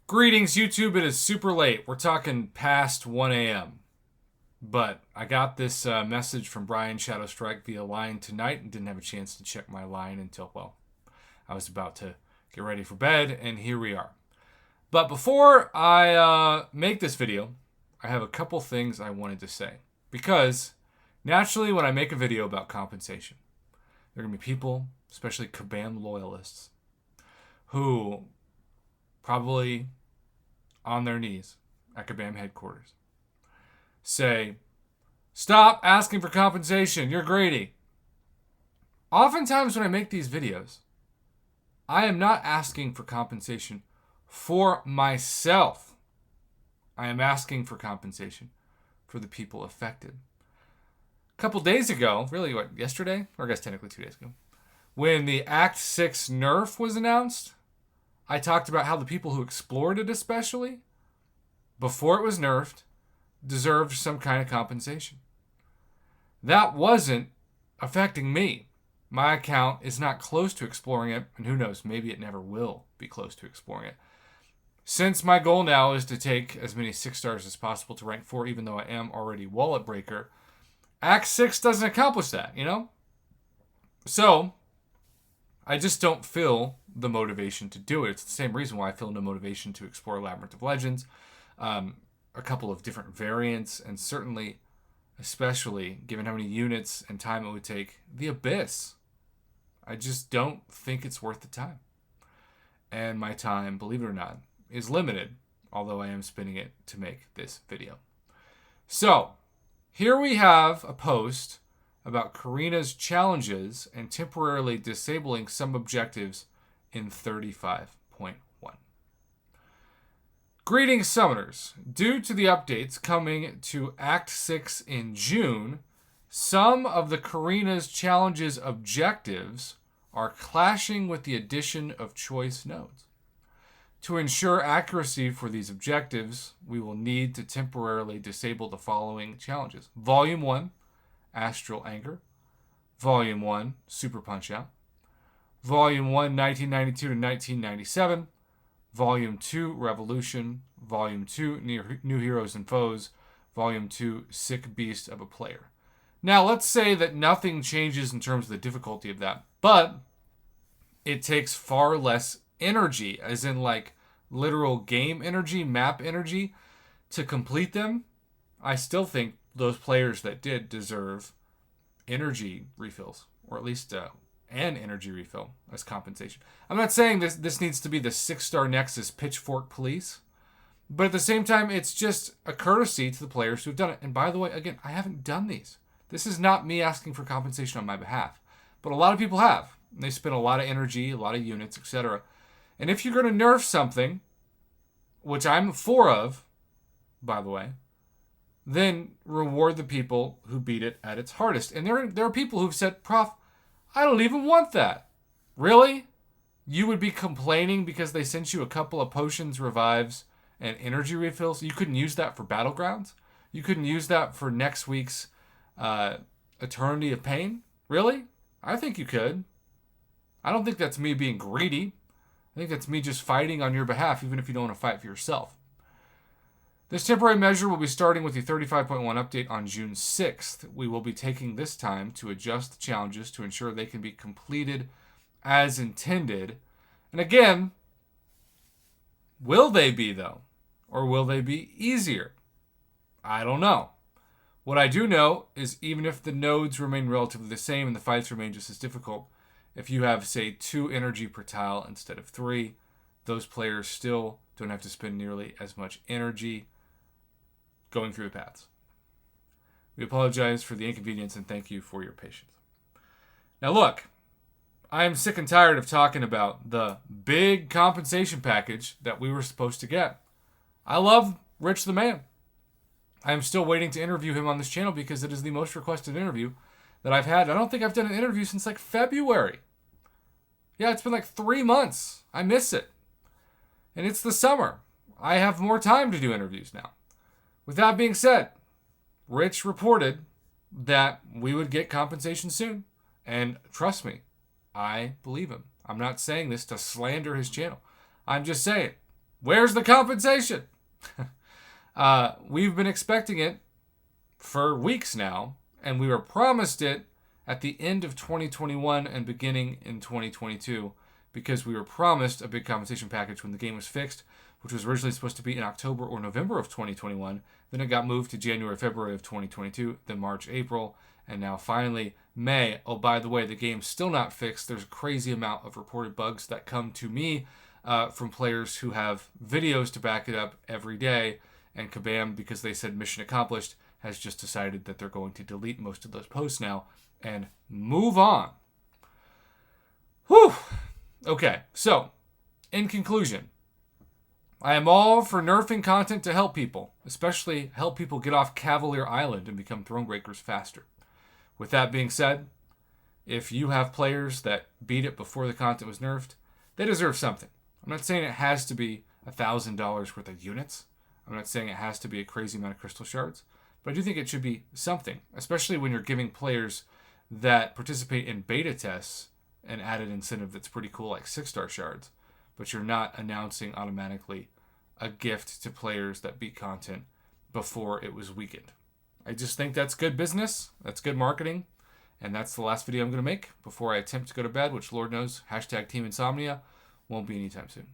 Greetings, YouTube. It is super late. We're talking past 1 a.m. But I got this message from Brian Shadowstrike via line tonight and didn't have a chance to check my line until, well, I was about to get ready for bed, and here we are. But before I make this video, I have a couple things I wanted to say. Because naturally, when I make a video about compensation, there are going to be people, especially Kabam loyalists, who probably on their knees at Kabam headquarters say, "Stop asking for compensation, you're greedy." Oftentimes when I make these videos, I am not asking for compensation for myself. I am asking for compensation for the people affected. A couple days ago, really yesterday? Or I guess technically 2 days ago, when the Act 6 nerf was announced, I talked about how the people who explored it especially, before it was nerfed, deserved some kind of compensation. That wasn't affecting me. My account is not close to exploring it, and who knows, maybe it never will be close to exploring it. Since my goal now is to take as many 6 stars as possible to rank 4, even though I am already wallet breaker, Act 6 doesn't accomplish that, you know? So, I just don't feel the motivation to do it. It's the same reason why I feel no motivation to explore Labyrinth of Legends, a couple of different variants, and certainly, especially given how many units and time it would take, the Abyss. I just don't think it's worth the time. And my time, believe it or not, is limited, although I am spending it to make this video. So, here we have a post about Carina's challenges and temporarily disabling some objectives in 35.1. Greetings, Summoners. Due to the updates coming to Act 6 in June, some of the Carina's challenges objectives are clashing with the addition of choice nodes. To ensure accuracy for these objectives, we will need to temporarily disable the following challenges. Volume 1, Astral Anger. Volume 1, Super Punch-Out. Volume 1, 1992 to 1997. Volume 2, Revolution. Volume 2, New Heroes and Foes. Volume 2, Sick Beast of a Player. Now, let's say that nothing changes in terms of the difficulty of that, but it takes far less energy, as in like literal game energy, map energy, to complete them. I still think those players that did deserve energy refills, or at least an energy refill as compensation. I'm not saying this needs to be the 6-star Nexus Pitchfork Police, but at the same time, it's just a courtesy to the players who've done it. And by the way, again, I haven't done these. This is not me asking for compensation on my behalf, but a lot of people have. They spend a lot of energy, a lot of units, etc. And if you're going to nerf something, which I'm for of, by the way, then reward the people who beat it at its hardest. And there are people who've said, "Prof, I don't even want that." Really? You would be complaining because they sent you a couple of potions, revives, and energy refills? You couldn't use that for Battlegrounds? You couldn't use that for next week's Eternity of Pain? Really? I think you could. I don't think that's me being greedy. I think that's me just fighting on your behalf, even if you don't want to fight for yourself. This temporary measure will be starting with the 35.1 update on June 6th. We will be taking this time to adjust the challenges to ensure they can be completed as intended. And again, will they be, though? Or will they be easier? I don't know. What I do know is even if the nodes remain relatively the same and the fights remain just as difficult, if you have, say, 2 energy per tile instead of 3, those players still don't have to spend nearly as much energy going through the paths. We apologize for the inconvenience and thank you for your patience. Now look, I am sick and tired of talking about the big compensation package that we were supposed to get. I love Rich the Man. I am still waiting to interview him on this channel because it is the most requested interview that I've had. I don't think I've done an interview since like February. Yeah, it's been like 3 months. I miss it. And it's the summer. I have more time to do interviews now. With that being said, Rich reported that we would get compensation soon. And trust me, I believe him. I'm not saying this to slander his channel. I'm just saying, Where's the compensation? We've been expecting it for weeks now, and we were promised it at the end of 2021 and beginning in 2022 because we were promised a big compensation package when the game was fixed, which was originally supposed to be in October or November of 2021. Then it got moved to January, February of 2022, then March, April, and now finally May. Oh, by the way, the game's still not fixed. There's a crazy amount of reported bugs that come to me from players who have videos to back it up every day. And Kabam, because they said mission accomplished, has just decided that they're going to delete most of those posts now and move on. Whew. Okay, so in conclusion, I am all for nerfing content to help people, especially help people get off Cavalier Island and become Thronebreakers faster. With that being said, if you have players that beat it before the content was nerfed, they deserve something. I'm not saying it has to be $1,000 worth of units. I'm not saying it has to be a crazy amount of crystal shards, but I do think it should be something, especially when you're giving players that participate in beta tests an added incentive that's pretty cool, like 6-star shards, but you're not announcing automatically a gift to players that beat content before it was weakened. I just think that's good business, that's good marketing, and that's the last video I'm going to make before I attempt to go to bed, which Lord knows, #Team Insomnia, won't be anytime soon.